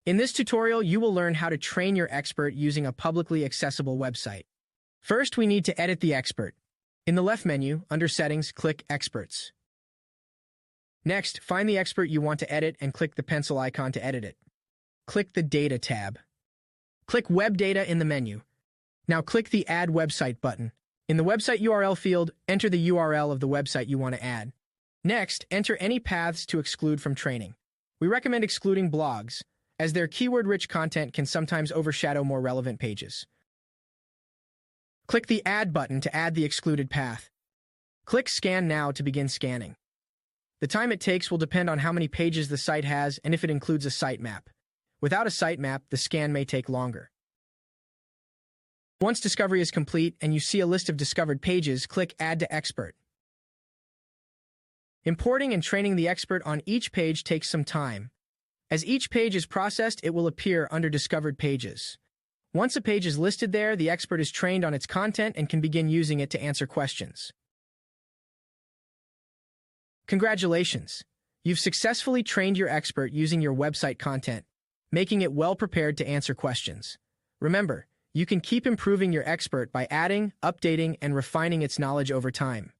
In this tutorial, you will learn how to train your expert using a publicly accessible website. First, we need to edit the expert. In the left menu, under Settings, click Experts. Next, find the expert you want to edit and click the pencil icon to edit it. Click the Data tab. Click Web Data in the menu. Now click the Add Website button. In the website URL field, enter the URL of the website you want to add. Next, enter any paths to exclude from training. We recommend excluding blogs, as their keyword-rich content can sometimes overshadow more relevant pages. Click the Add button to add the excluded path. Click Scan Now to begin scanning. The time it takes will depend on how many pages the site has and if it includes a sitemap. Without a sitemap, the scan may take longer. Once discovery is complete and you see a list of discovered pages, click Add to Expert. Importing and training the expert on each page takes some time. As each page is processed, it will appear under Discovered Pages. Once a page is listed there, the expert is trained on its content and can begin using it to answer questions. Congratulations! You've successfully trained your expert using your website content, making it well prepared to answer questions. Remember, you can keep improving your expert by adding, updating, and refining its knowledge over time.